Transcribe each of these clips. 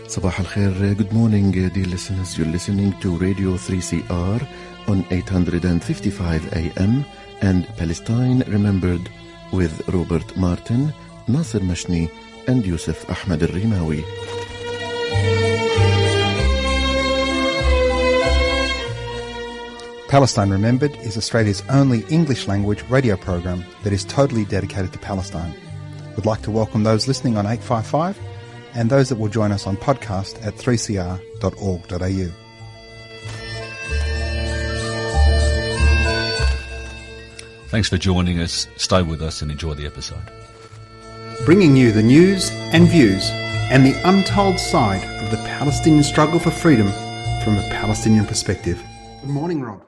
Sabah al-Khair, good morning dear listeners. You're listening to Radio 3CR on 855 AM and Palestine Remembered with Robert Martin, Nasser Mashni and Yusuf Ahmed al-Rimawi. Palestine Remembered is Australia's only English language radio program that is totally dedicated to Palestine. We'd like to welcome those listening on 855 and those that will join us on podcast at 3cr.org.au. Thanks for joining us. Stay with us and enjoy the episode. Bringing you the news and views and the untold side of the Palestinian struggle for freedom from a Palestinian perspective. Good morning, Rob.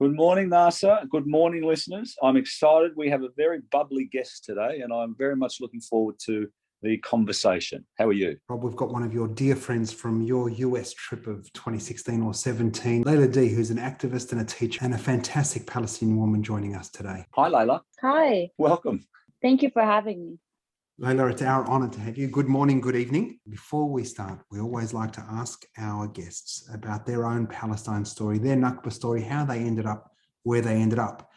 Good morning, Nasser. Good morning, listeners. I'm excited. We have a very bubbly guest today, and I'm very much looking forward to the conversation. How are you? Rob, we've got one of your dear friends from your US trip of 2016 or 17, Layla D, who's an activist and a teacher and a fantastic Palestinian woman joining us today. Hi, Layla. Hi. Welcome. Thank you for having me. Layla, it's our honour to have you. Good morning, good evening. Before we start, we always like to ask our guests about their own Palestine story, their Nakba story, how they ended up where they ended up.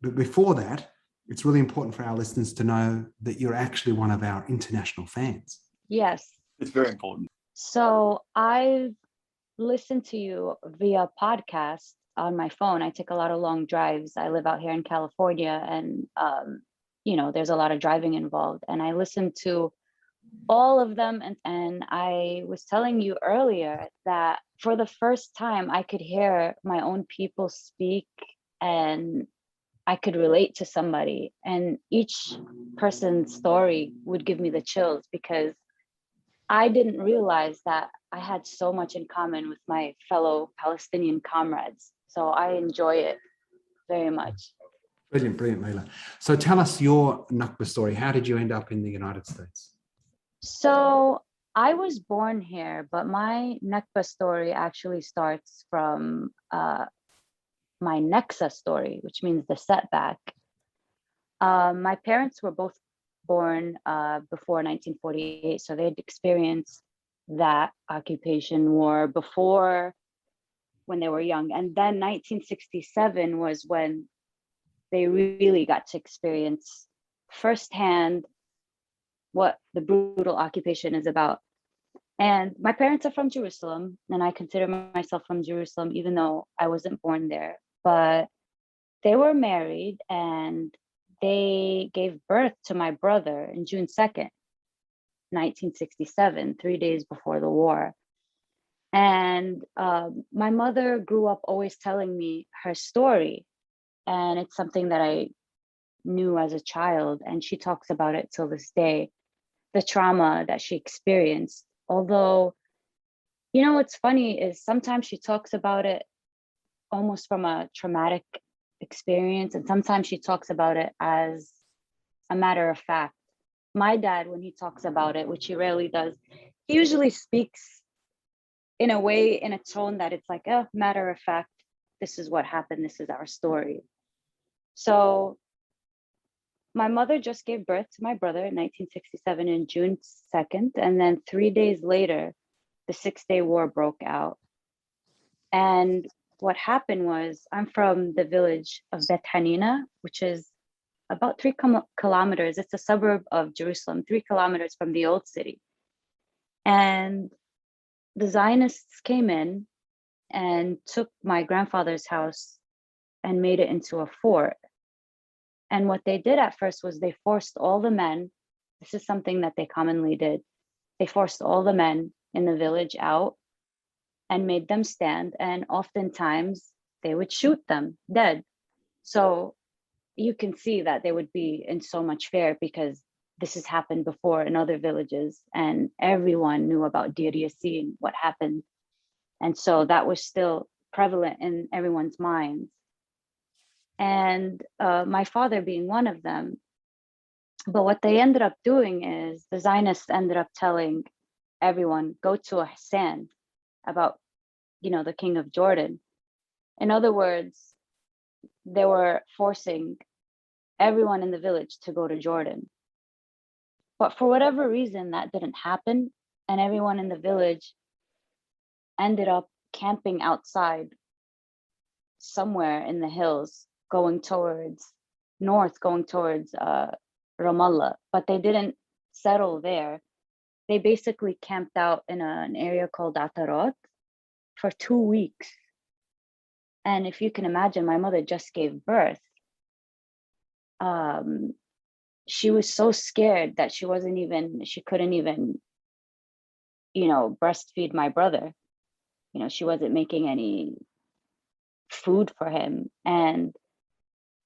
But before that, it's really important for our listeners to know that you're actually one of our international fans. Yes. It's very important. So I've listened to you via podcast on my phone. I take a lot of long drives. I live out here in California and, there's a lot of driving involved. And I listened to all of them. And I was telling you earlier that for the first time, I could hear my own people speak and I could relate to somebody, and each person's story would give me the chills because I didn't realize that I had so much in common with my fellow Palestinian comrades. So I enjoy it very much. Brilliant, Layla. So tell us your Nakba story. How did you end up in the United States? So I was born here, but my Nakba story actually starts from my Nexa story, which means the setback. My parents were both born before 1948, so they had experienced that occupation war before when they were young. And then 1967 was when they really got to experience firsthand what the brutal occupation is about. And my parents are from Jerusalem, and I consider myself from Jerusalem, even though I wasn't born there. But they were married and they gave birth to my brother on June 2nd, 1967, 3 days before the war. And my mother grew up always telling me her story. And it's something that I knew as a child. And she talks about it till this day, the trauma that she experienced. Although, what's funny is sometimes she talks about it almost from a traumatic experience. And sometimes she talks about it as a matter of fact. My dad, when he talks about it, which he rarely does, he usually speaks in a way, in a tone that it's like, a matter of fact, this is what happened. This is our story. So my mother just gave birth to my brother in 1967 in June 2nd. And then 3 days later, the 6-day war broke out. And what happened was, I'm from the village of Beth Hanina, which is about 3 kilometers. It's a suburb of Jerusalem, 3 kilometers from the old city. And the Zionists came in and took my grandfather's house and made it into a fort. And what they did at first was they forced all the men, this is something that they commonly did, they forced all the men in the village out and made them stand. And oftentimes they would shoot them dead. So you can see that they would be in so much fear because this has happened before in other villages and everyone knew about Deir Yassin, what happened. And so that was still prevalent in everyone's minds. And my father being one of them. But what they ended up doing is the Zionists ended up telling everyone, go to a Hassan about, the king of Jordan. In other words, they were forcing everyone in the village to go to Jordan. But for whatever reason, that didn't happen. And everyone in the village ended up camping outside somewhere in the hills, going towards north, going towards Ramallah, but they didn't settle there. They basically camped out in an area called Atarat for 2 weeks. And if you can imagine, my mother just gave birth. She was so scared that she couldn't even, breastfeed my brother. She wasn't making any food for him.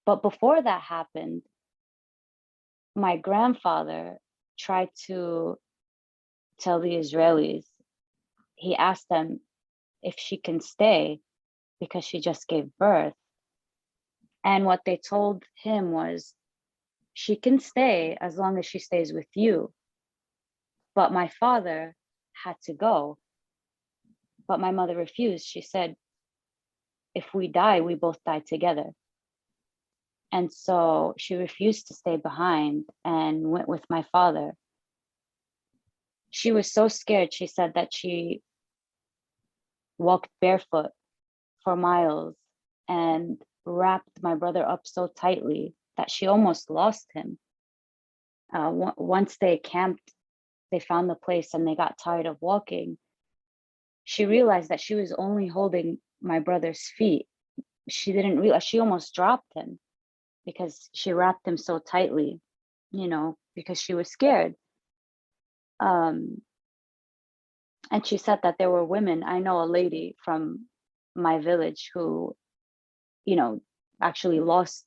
But before that happened, my grandfather tried to tell the Israelis, he asked them if she can stay because she just gave birth. And what they told him was, she can stay as long as she stays with you. But my father had to go. But my mother refused. She said, if we die, we both die together. And so she refused to stay behind and went with my father. She was so scared, she said that she walked barefoot for miles and wrapped my brother up so tightly that she almost lost him. Once they camped, they found the place and they got tired of walking. She realized that she was only holding my brother's feet. She didn't realize, she almost dropped him because she wrapped him so tightly, because she was scared. And she said that there were women. I know a lady from my village who, actually lost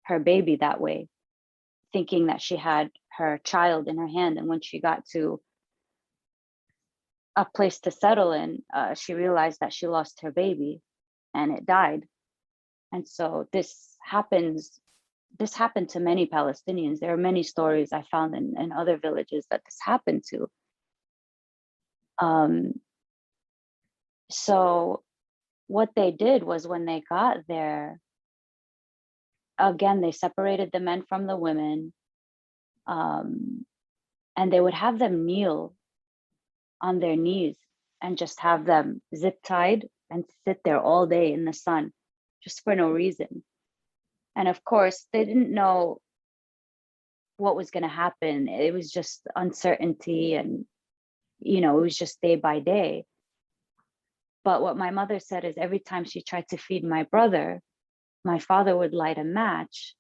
her baby that way, thinking that she had her child in her hand. And when she got to a place to settle in, she realized that she lost her baby and it died. And so this happened to many Palestinians. There are many stories I found in other villages that this happened to. So what they did was, when they got there, again, they separated the men from the women, and they would have them kneel on their knees and just have them zip tied and sit there all day in the sun, just for no reason. And of course, they didn't know what was going to happen. It was just uncertainty, and it was just day by day. But what my mother said is, every time she tried to feed my brother, my father would light a match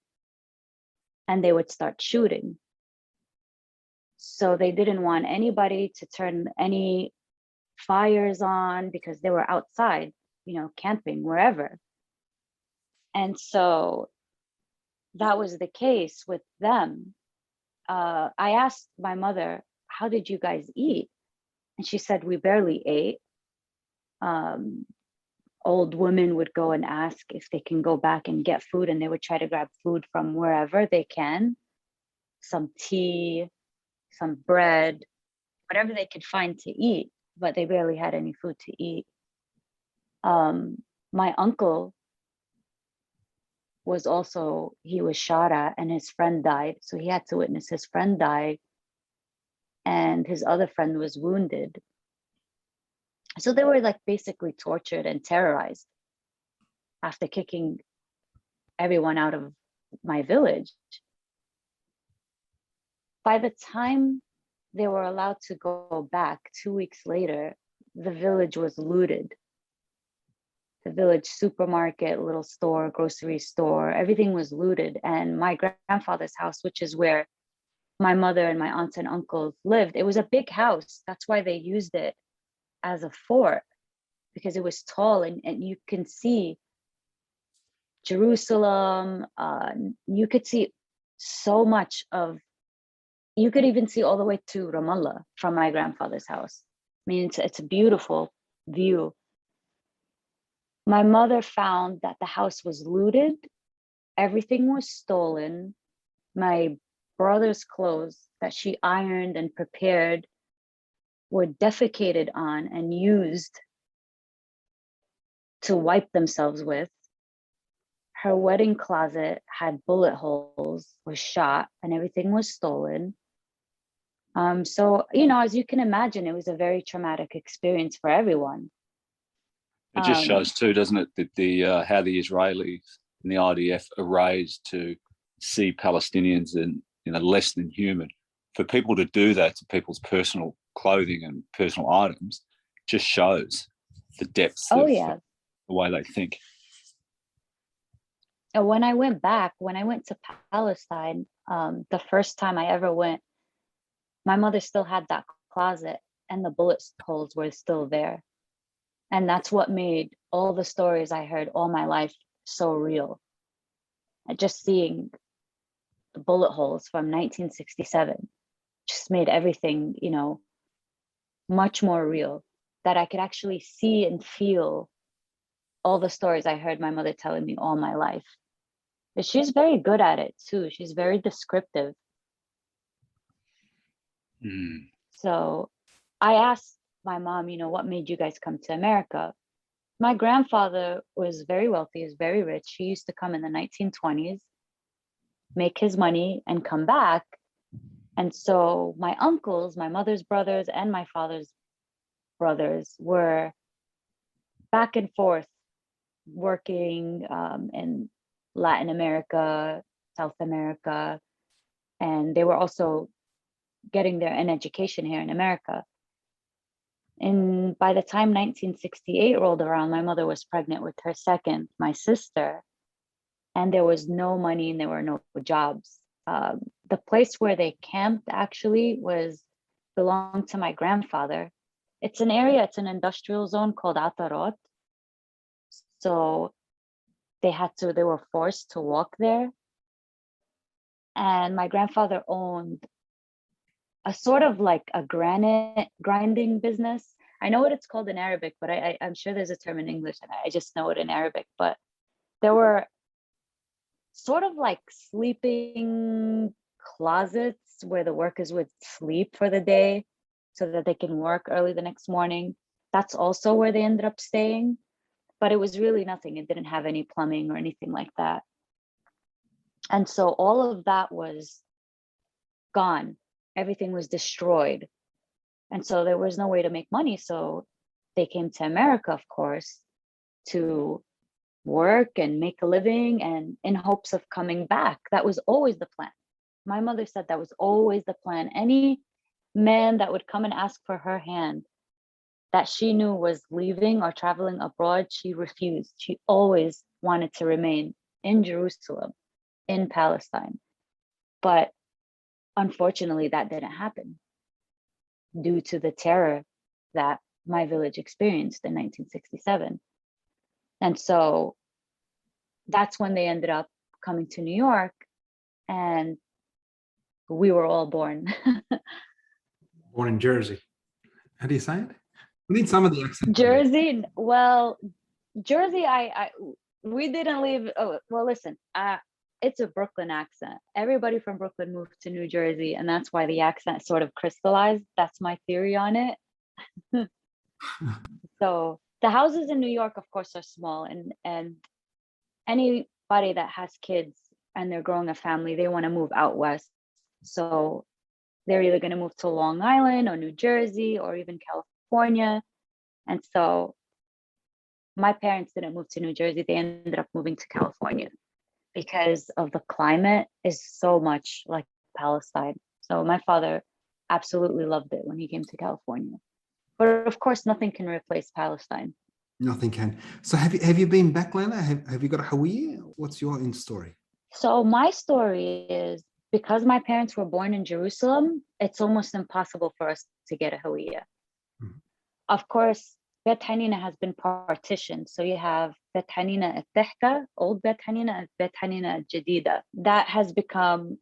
and they would start shooting. So they didn't want anybody to turn any fires on because they were outside, camping wherever. And so that was the case with them. I asked my mother, how did you guys eat? And she said, we barely ate. Old women would go and ask if they can go back and get food, and they would try to grab food from wherever they can, some tea, some bread, whatever they could find to eat, but they barely had any food to eat. My uncle was shot at, and his friend died. So he had to witness his friend die, and his other friend was wounded. So they were basically tortured and terrorized after kicking everyone out of my village. By the time they were allowed to go back 2 weeks later, the village was looted. The village supermarket, little store, grocery store, everything was looted. And my grandfather's house, which is where my mother and my aunts and uncles lived, it was a big house. That's why they used it as a fort, because it was tall, and you can see Jerusalem. You could see so much you could even see all the way to Ramallah from my grandfather's house. I mean, it's a beautiful view. My mother found that the house was looted. Everything was stolen. My brother's clothes that she ironed and prepared were defecated on and used to wipe themselves with. Her wedding closet had bullet holes, was shot, and everything was stolen. So, you know, as you can imagine, it was a very traumatic experience for everyone. It just shows too, doesn't it, that how the Israelis and the IDF are raised to see Palestinians in, less than human. For people to do that to people's personal clothing and personal items just shows the depths of yeah. the way they think. And when I went to Palestine, the first time I ever went, my mother still had that closet and the bullet holes were still there. And that's what made all the stories I heard all my life so real. And just seeing the bullet holes from 1967 just made everything, you know, much more real, that I could actually see and feel all the stories I heard my mother telling me all my life. But she's very good at it too. She's very descriptive. So I asked my mom, you know, what made you guys come to America? My grandfather was very wealthy, he was very rich. He used to come in the 1920s, make his money and come back. And so my uncles, my mother's brothers and my father's brothers were back and forth working in Latin America, South America, and they were also getting an education here in America. And by the time 1968 rolled around, my mother was pregnant with her second, my sister, and there was no money and there were no jobs. The place where they camped actually belonged to my grandfather. It's an industrial zone called Atarot. So they were forced to walk there. And my grandfather owned a sort of like a granite grinding business. I know what it's called in Arabic, but I'm sure there's a term in English and I just know it in Arabic. But there were sort of like sleeping closets where the workers would sleep for the day so that they can work early the next morning. That's also where they ended up staying, but it was really nothing. It didn't have any plumbing or anything like that. And so all of that was gone. Everything was destroyed. And so there was no way to make money. So they came to America, of course, to work and make a living and in hopes of coming back. That was always the plan. My mother said that was always the plan. Any man that would come and ask for her hand that she knew was leaving or traveling abroad, she refused. She always wanted to remain in Jerusalem, in Palestine. But unfortunately, that didn't happen due to the terror that my village experienced in 1967. And so that's when they ended up coming to New York, and we were all born. Born in Jersey. How do you say it? We need some of the accent. Jersey, well, Jersey, we didn't leave. Oh, well, listen, it's a Brooklyn accent. Everybody from Brooklyn moved to New Jersey, and that's why the accent sort of crystallized. That's my theory on it. So the houses in New York, of course, are small, and anybody that has kids and they're growing a family, they want to move out west. So they're either going to move to Long Island or New Jersey or even California. And so my parents didn't move to New Jersey. They ended up moving to California because of the climate is so much like Palestine. So my father absolutely loved it when he came to California. But of course, nothing can replace Palestine. Nothing can. So have you been back, Layla? Have you got a Hawiye? What's your story? So my story is, because my parents were born in Jerusalem, it's almost impossible for us to get a Hawiye. Mm-hmm. Of course, Bet Hanina has been partitioned. So you have Bet Hanina al-Tehta, old Bet Hanina, and Bet Hanina al-Jadida. That has become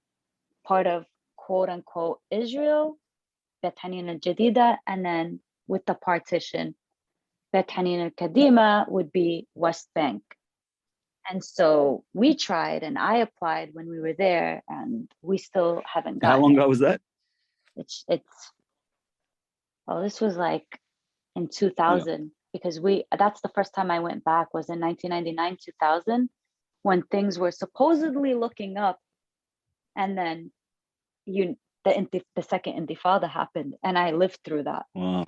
part of quote unquote Israel, Bet Hanina al-Jadida, and then with the partition, Bet Hanina al-Kadima would be West Bank. And so we tried, and I applied when we were there, and we still haven't gotten it. How long ago was that? This was like in 2000, because that's the first time I went back was in 1999, 2000, when things were supposedly looking up. And then the second intifada happened, and I lived through that. Wow.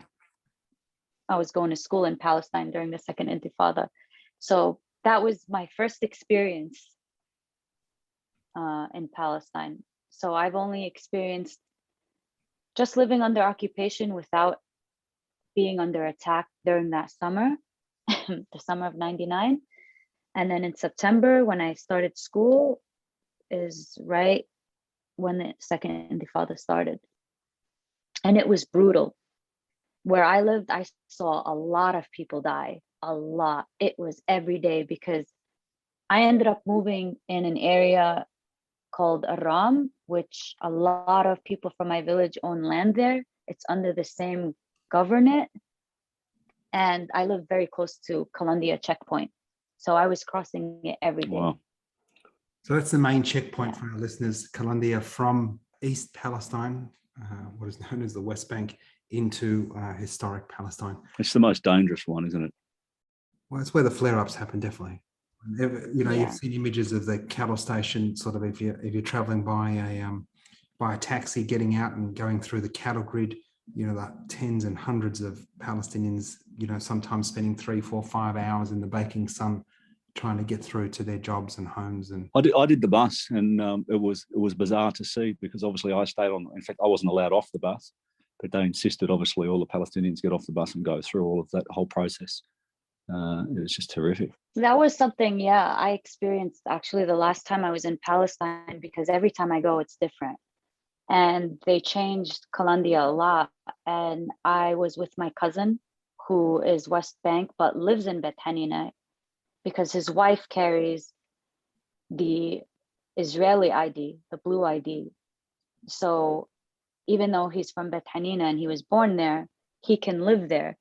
I was going to school in Palestine during the second intifada. So that was my first experience in Palestine. So I've only experienced just living under occupation without being under attack during that summer, the summer of 99. And then in September, when I started school, is right when the second intifada started. And it was brutal. Where I lived, I saw a lot of people die, a lot. It was every day, because I ended up moving in an area called Aram, which a lot of people from my village own land there. It's under the same governorate. And I live very close to Kalandia checkpoint. So I was crossing it every day. Wow. So that's the main checkpoint for our listeners, Kalandia, from East Palestine, what is known as the West Bank, into historic Palestine. It's the most dangerous one, isn't it? Well, it's where the flare-ups happen, definitely. You know, Yeah. you've seen images of the cattle station, sort of if you're traveling by a taxi, getting out and going through the cattle grid, you know, the tens and hundreds of Palestinians, you know, sometimes spending 3, 4, 5 hours in the baking sun trying to get through to their jobs and homes. And I did the bus, and it was bizarre to see, because obviously I stayed on. In fact, I wasn't allowed off the bus, but they insisted, obviously, all the Palestinians get off the bus and go through all of that whole process. It was just terrific. That was something, yeah, I experienced actually the last time I was in Palestine, because every time I go, it's different. And they changed Kalandia a lot. And I was with my cousin, who is West Bank, but lives in Bet Hanina, because his wife carries the Israeli ID, the blue ID. So even though he's from Bet Hanina and he was born there, he can live there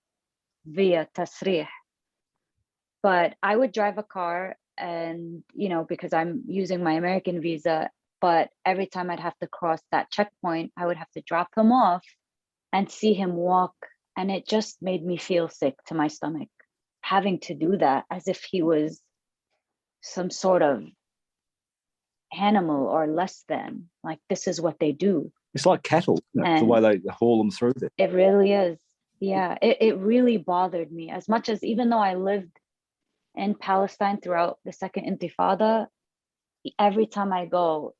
via tasrih. But I would drive a car, and, you know, because I'm using my American visa, but every time I'd have to cross that checkpoint, I would have to drop him off and see him walk. And it just made me feel sick to my stomach, having to do that as if he was some sort of animal or less than. Like, this is what they do. It's like cattle, the way they haul them through there. It really is. Yeah, it really bothered me, as much as, even though I lived in Palestine throughout the second intifada, every time I go,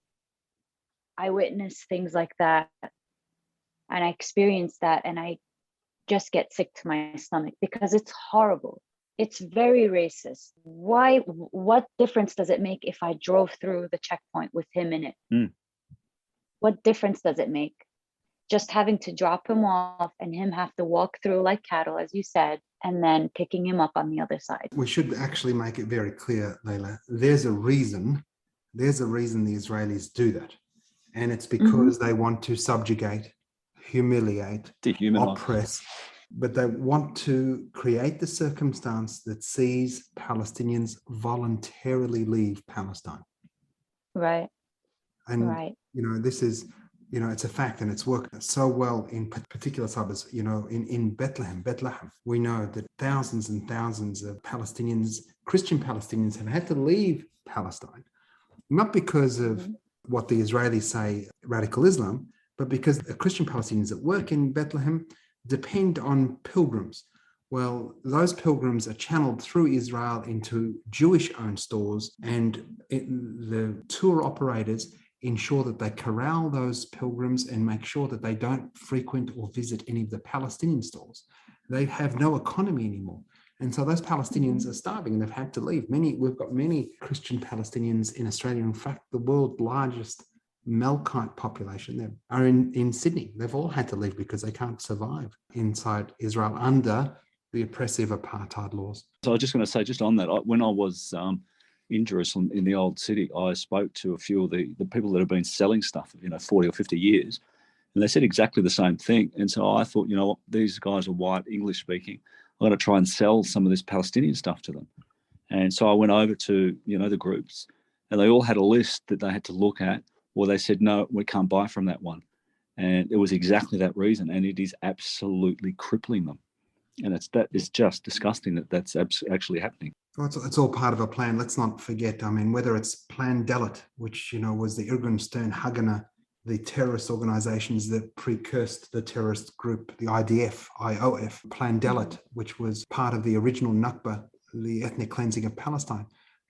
I witness things like that, and I experience that, and I just get sick to my stomach, because it's horrible. It's very racist. Why? What difference does it make if I drove through the checkpoint with him in it? What difference does it make? Just having to drop him off and him have to walk through like cattle, as you said, and then picking him up on the other side. we should actually make it very clear, Layla, there's a reason the Israelis do that. And it's because they want to subjugate, humiliate, Dehumanize. oppress, but they want to create the circumstance that sees Palestinians voluntarily leave Palestine. Right. And, Right. you know, this is, you know, it's a fact, and it's worked so well in particular suburbs. You know, in Bethlehem, we know that thousands and thousands of Palestinians, Christian Palestinians, have had to leave Palestine, not because of what the Israelis say, radical Islam, but because the Christian Palestinians that work in Bethlehem depend on pilgrims. Well, those pilgrims are channeled through Israel into Jewish-owned stores, and the tour operators ensure that they corral those pilgrims and make sure that they don't frequent or visit any of the Palestinian stores. They have no economy anymore. And so those Palestinians are starving, and they've had to leave. We've got many Christian Palestinians in Australia. In fact, the world's largest Melkite population are in Sydney. They've all had to leave because they can't survive inside Israel under the oppressive apartheid laws. So I was just going to say, just on that, when I was in Jerusalem, in the old city, I spoke to a few of the people that have been selling stuff, 40 or 50 years, and they said exactly the same thing. And so I thought, you know what, these guys are white, English speaking. I'm going to try and sell some of this Palestinian stuff to them. And so I went over to, the groups, and they all had a list that they had to look at, or they said, no, we can't buy from that one. And it was exactly that reason. And it is absolutely crippling them. And it's just disgusting that that's actually happening. Well, it's all part of a plan. Let's not forget, whether it's Plan Dalit, which, was the Irgun Stern Haganah the terrorist organizations that precursed the terrorist group, the IDF, IOF, Plan Dalet, which was part of the original Nakba, the ethnic cleansing of Palestine,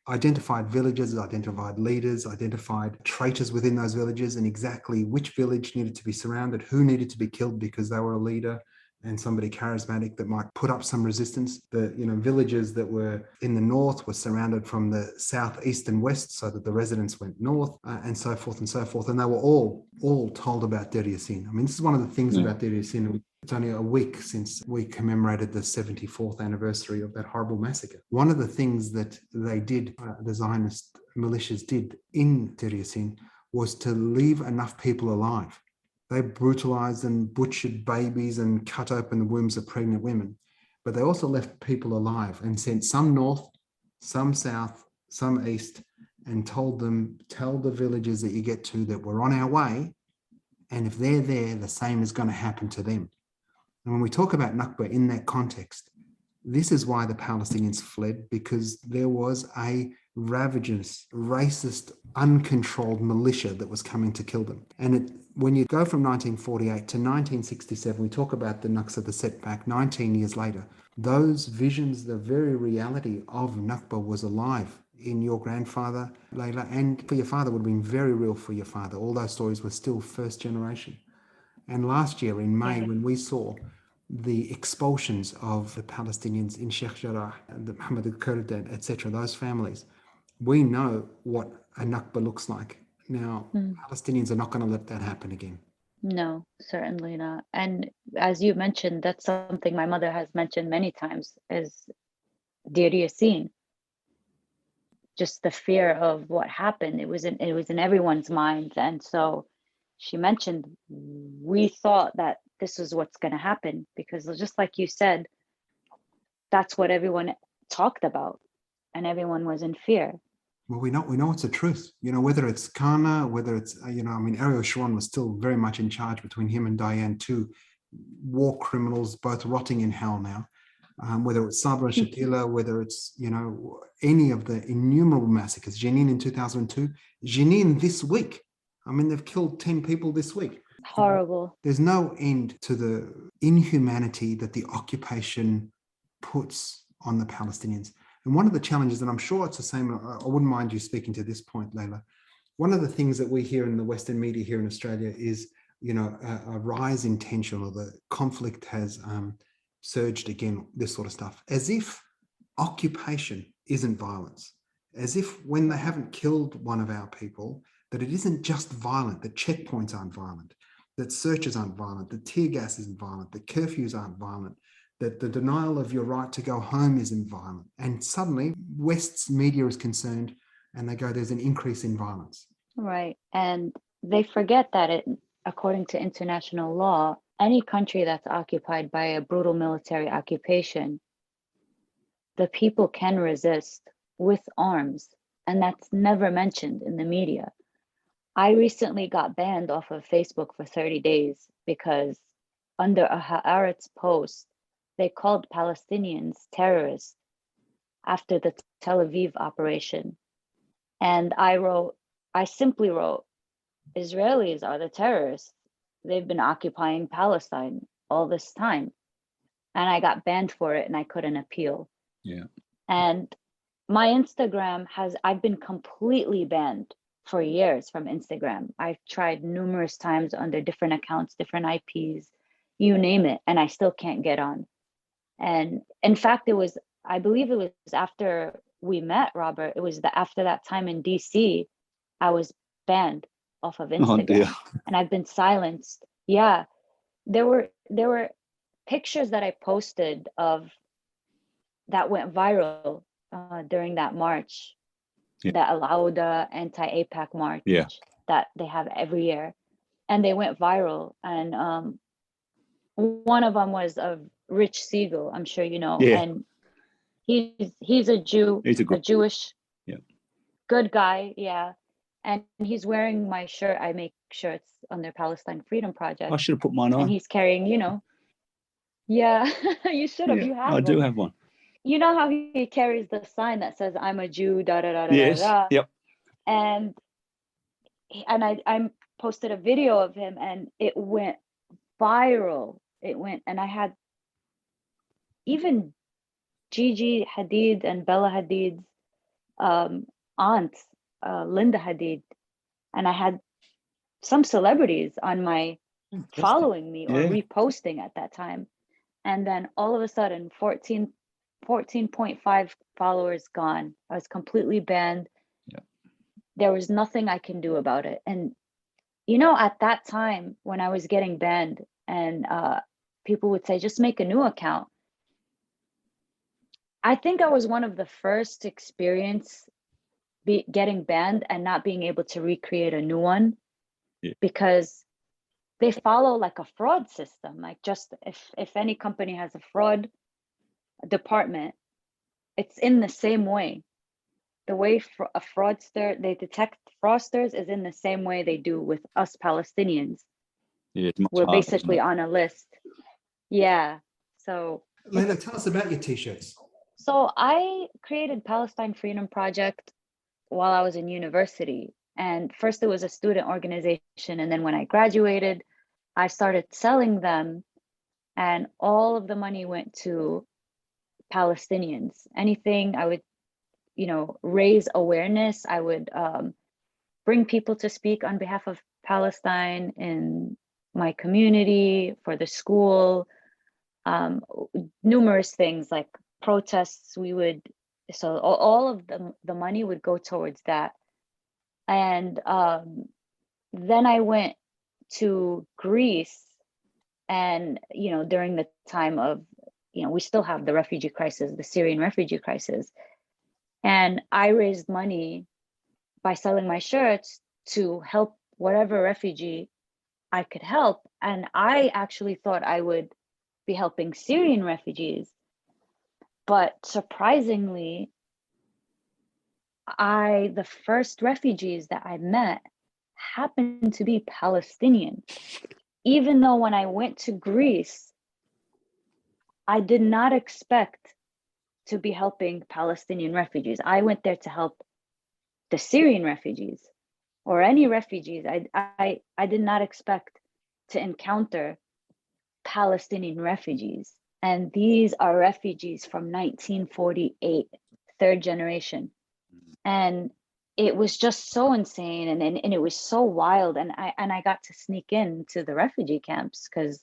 identified villages, identified leaders, identified traitors within those villages, and exactly which village needed to be surrounded, who needed to be killed because they were a leader and somebody charismatic that might put up some resistance. The villages that were in the north were surrounded from the south, east, and west, so that the residents went north, and so forth and so forth. And they were all told about Deir Yassin. I mean, this is one of the things about Deir Yassin. It's only a week since we commemorated the 74th anniversary of that horrible massacre. One of the things that they did, the Zionist militias did in Deir Yassin, was to leave enough people alive. They brutalized and butchered babies and cut open the wombs of pregnant women. But they also left people alive and sent some north, some south, some east, and told them, tell the villages that you get to that we're on our way. And if they're there, the same is going to happen to them. And when we talk about Nakba in that context, this is why the Palestinians fled, because there was a ravenous, racist, uncontrolled militia that was coming to kill them. And when you go from 1948 to 1967, we talk about the Nakba, the setback, 19 years later, those visions, the very reality of Nakba was alive in your grandfather, Layla, and for your father would have been very real for your father. All those stories were still first generation. And last year in May, when we saw the expulsions of the Palestinians in Sheikh Jarrah, the Mohammed al-Kurd, etc., those families, we know what a Nakba looks like. Now, Palestinians are not going to let that happen again. No, certainly not. And as you mentioned, that's something my mother has mentioned many times, is Deir Yassin. Just the fear of what happened. It was in everyone's minds. And so she mentioned, we thought that this is what's going to happen, because just like you said, that's what everyone talked about, and everyone was in fear. Well, we know it's the truth. Whether it's Kana, whether it's Ariel Sharon was still very much in charge between him and Diane, two war criminals, both rotting in hell now. Whether it's Sabra Shatila, whether it's any of the innumerable massacres, Jenin in 2002, Jenin this week. I mean, they've killed 10 people this week. Horrible. There's no end to the inhumanity that the occupation puts on the Palestinians. And one of the challenges, and I'm sure it's the same, I wouldn't mind you speaking to this point, Layla. One of the things that we hear in the Western media here in Australia is, a rise in tension, or the conflict has surged again, this sort of stuff, as if occupation isn't violence, as if when they haven't killed one of our people, that it isn't just violent, that checkpoints aren't violent, that searches aren't violent, that tear gas isn't violent, that curfews aren't violent, that the denial of your right to go home isn't violent. And suddenly West's media is concerned and they go, there's an increase in violence. Right. And they forget that according to international law, any country that's occupied by a brutal military occupation, the people can resist with arms. And that's never mentioned in the media. I recently got banned off of Facebook for 30 days because under a Haaretz post, they called Palestinians terrorists after the Tel Aviv operation. And I simply wrote, Israelis are the terrorists. They've been occupying Palestine all this time. And I got banned for it and I couldn't appeal. Yeah. And my Instagram I've been completely banned for years from Instagram. I've tried numerous times under different accounts, different IPs, you name it, and I still can't get on. And in fact, I believe it was after we met, Robert, it was after that time in DC, I was banned off of Instagram. Oh dear. And I've been silenced. Yeah, there were pictures that I posted that went viral during that march, that Al-Auda anti-APAC march that they have every year. And they went viral. And one of them was of Rich Siegel, I'm sure you know. Yeah. And he's a Jew, He's a Jewish good guy, yeah. And he's wearing my shirt. I make shirts under Palestine Freedom Project. I should have put mine on. And he's carrying, yeah, you should have. You have I do have one. You know how he carries the sign that says "I'm a Jew," da da da da Yes. da. Yep. And I'm posted a video of him and it went viral. And I had even Gigi Hadid and Bella Hadid's aunt, Linda Hadid, and I had some celebrities on my following me or reposting at that time. And then all of a sudden 14.5 followers gone. I was completely banned. There was nothing I can do about it. And at that time when I was getting banned and people would say, just make a new account. I think I was one of the first to experience getting banned and not being able to recreate a new one, because they follow like a fraud system. Like, just if any company has a fraud department, it's in the same way. The way a fraudster, they detect fraudsters, is in the same way they do with us Palestinians. We're basically on a list. Yeah. So Layla, tell us about your t-shirts. So I created Palestine Freedom Project while I was in university. And first it was a student organization. And then when I graduated, I started selling them. And all of the money went to Palestinians. Anything I would, raise awareness. I would bring people to speak on behalf of Palestine in my community, for the school, numerous things like protests. So all of the money would go towards that. And then I went to Greece, and during the time of we still have the refugee crisis, the Syrian refugee crisis, and I raised money by selling my shirts to help whatever refugee I could help. And I actually thought I would be helping Syrian refugees. But surprisingly, the first refugees that I met happened to be Palestinian. Even though when I went to Greece, I did not expect to be helping Palestinian refugees. I went there to help the Syrian refugees or any refugees. I did not expect to encounter Palestinian refugees. And these are refugees from 1948, third generation. And it was just so insane, and it was so wild. And I got to sneak into the refugee camps because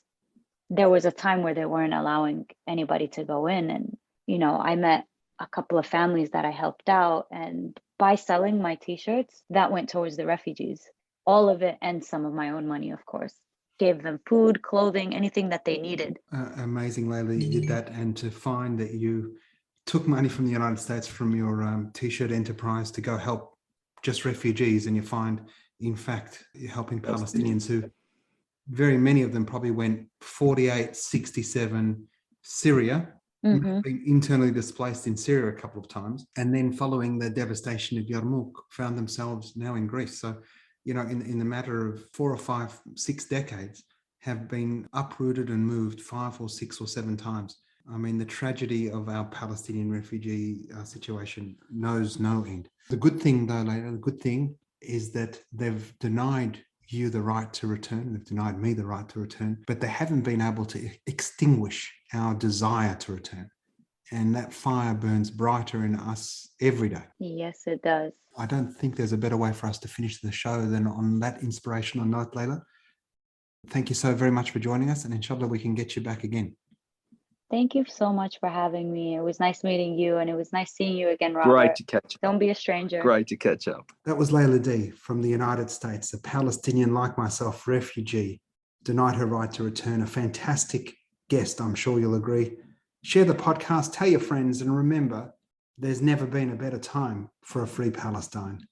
there was a time where they weren't allowing anybody to go in. And, I met a couple of families that I helped out. And by selling my t-shirts, that went towards the refugees, all of it, and some of my own money, of course. Gave them food, clothing, anything that they needed. Amazing, Layla, you did that. And to find that you took money from the United States from your t-shirt enterprise to go help just refugees, and you find, in fact, you're helping Palestinians who, very many of them probably went 48, 67, Syria, been internally displaced in Syria a couple of times, and then following the devastation of Yarmouk, found themselves now in Greece. So, in the matter of 4 or 5, 6 decades, have been uprooted and moved 5 or 6 or 7 times. I mean, the tragedy of our Palestinian refugee situation knows no end. The good thing, though, Layla, the good thing is that they've denied you the right to return. They've denied me the right to return, but they haven't been able to extinguish our desire to return. And that fire burns brighter in us every day. Yes, it does. I don't think there's a better way for us to finish the show than on that inspirational note, Layla. Thank you so very much for joining us, and inshallah we can get you back again. Thank you so much for having me. It was nice meeting you, and it was nice seeing you again, Robert. Great to catch up. Don't be a stranger. Great to catch up. That was Layla D from the United States, a Palestinian like myself, refugee, denied her right to return. A fantastic guest, I'm sure you'll agree. Share the podcast, tell your friends, and remember, there's never been a better time for a free Palestine.